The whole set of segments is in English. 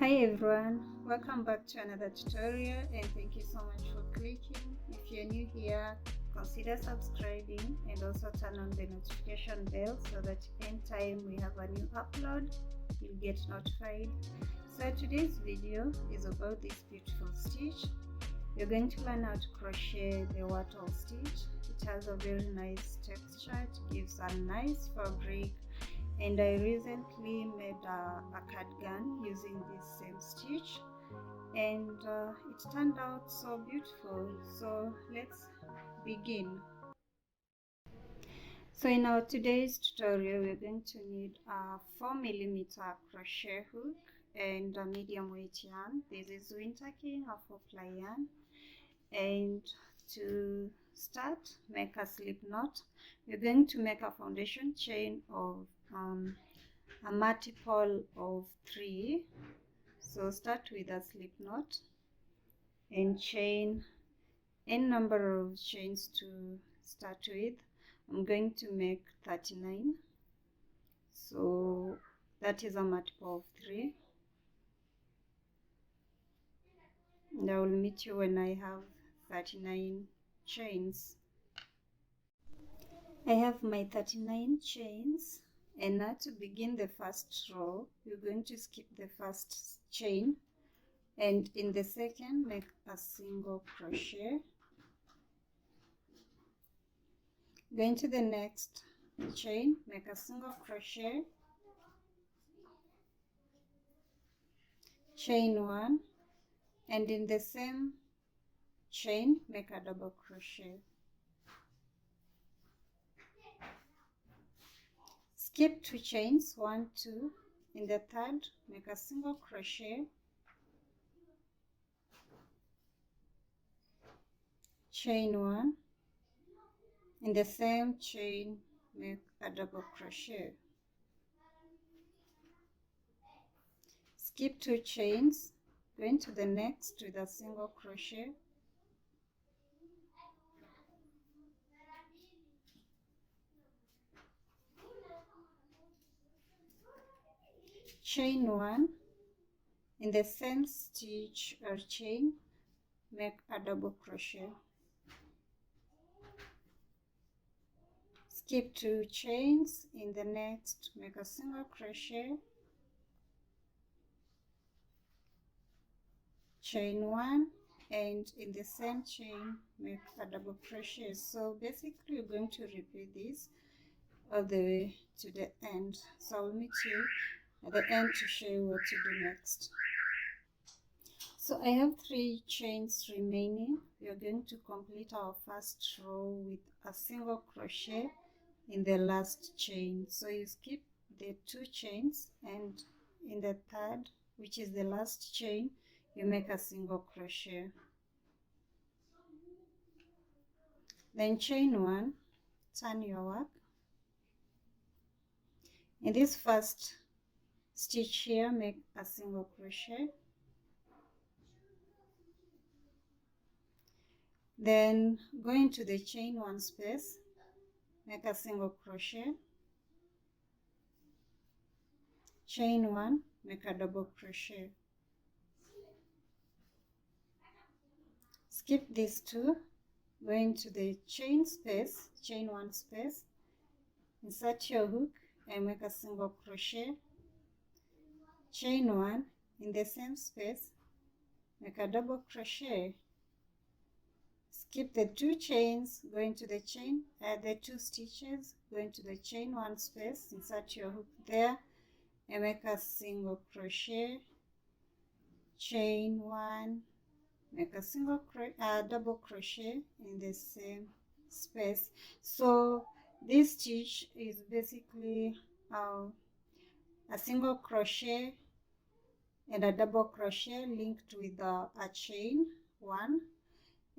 Hi everyone, welcome back to another tutorial and thank you so much for clicking. If you're new here, consider subscribing and also turn on the notification bell so that anytime we have a new upload, you'll get notified. So today's video is about this beautiful stitch. You're going to learn how to crochet the wattle stitch. It has a very nice texture, it gives a nice fabric, and I recently made a cardigan using this same stitch, and it turned out so beautiful. So let's begin. So in our today's tutorial, we're going to need a 4mm crochet hook and a medium weight yarn. This is winter king, a 4-ply yarn, and to start, make a slip knot. We're going to make a foundation chain of a multiple of 3. So start with a slip knot and chain n number of chains to start with. I'm going to make 39, so that is a multiple of 3, and I will meet you when I have 39 chains. I have my 39 chains, and now to begin the first row, we're going to skip the first chain, and in the second make a single crochet. Going to the next chain, make a single crochet, chain 1, and in the same chain make a double crochet. Skip 2 chains, 1, 2. In the third, make a single crochet, chain 1. In the same chain, make a double crochet. Skip 2 chains, going to the next with a single crochet, chain 1. In the same stitch or chain, make a double crochet. Skip 2 chains, in the next make a single crochet, chain 1, and in the same chain make a double crochet. So basically you're going to repeat this all the way to the end. So I'll meet you at the end to show you what to do next. So I have 3 chains remaining. We are going to complete our first row with a single crochet in the last chain. So you skip the 2 chains, and in the third, which is the last chain, you make a single crochet. Then chain 1, turn your work. In this first stitch here, make a single crochet. Then go into the chain 1 space, make a single crochet, chain 1, make a double crochet. Skip these 2, go into the chain space, chain 1 space, insert your hook and make a single crochet, chain 1, in the same space make a double crochet. Skip the 2 chains, go into the chain, add the 2 stitches, go into the chain 1 space, insert your hook there and make a single crochet, chain 1, make a single double crochet in the same space. So this stitch is basically a single crochet and a double crochet linked with a chain 1,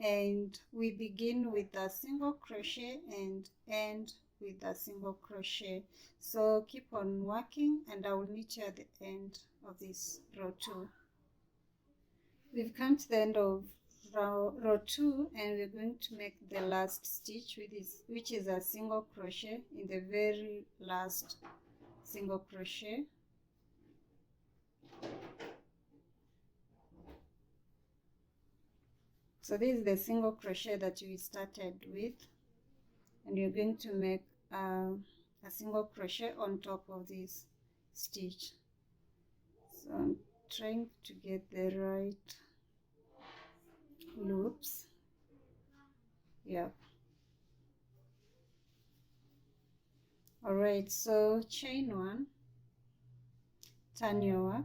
and we begin with a single crochet and end with a single crochet. So keep on working and I will meet you at the end of this row 2. We've come to the end of row 2, and we're going to make the last stitch, which is a single crochet in the very last single crochet. So this is the single crochet that we started with, and you're going to make a single crochet on top of this stitch. So I'm trying to get the right loops. Yeah. All right, so chain one, turn your work.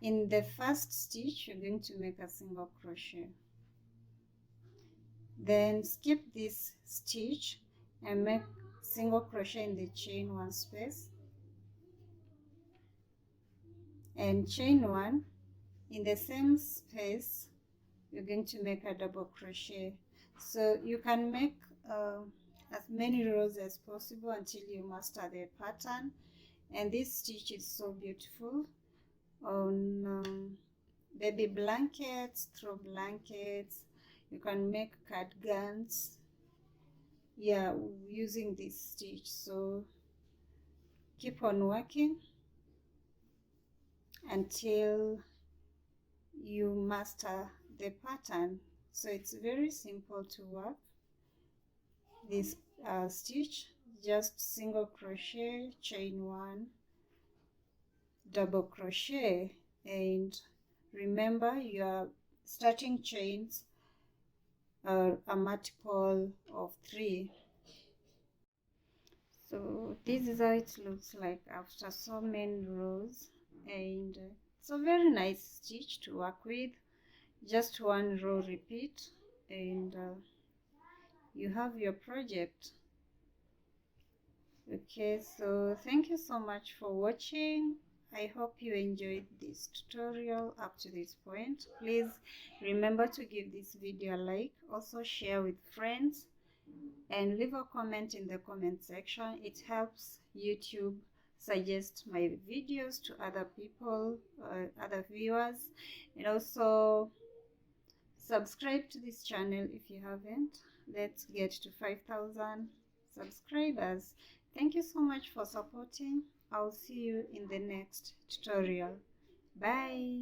In the first stitch, you're going to make a single crochet. Then skip this stitch and make single crochet in the chain one space, and chain one. In the same space, you're going to make a double crochet. So you can make as many rows as possible until you master the pattern. And this stitch is so beautiful on baby blankets, throw blankets. You can make cardigans, yeah, using this stitch. So keep on working until you master the pattern. So it's very simple to work this stitch. Just single crochet, chain one, double crochet, and remember your starting chains are a multiple of 3. So this is how it looks like after so many rows, and it's a very nice stitch to work with. Just one row repeat, and you have your project. Okay, so thank you so much for watching. I hope you enjoyed this tutorial up to this point. Please remember to give this video a like, also share with friends, and leave a comment in the comment section. It helps YouTube suggest my videos to other people, other viewers, and also subscribe to this channel if you haven't. Let's get to 5,000 subscribers. Thank you so much for supporting. I'll see you in the next tutorial. Bye.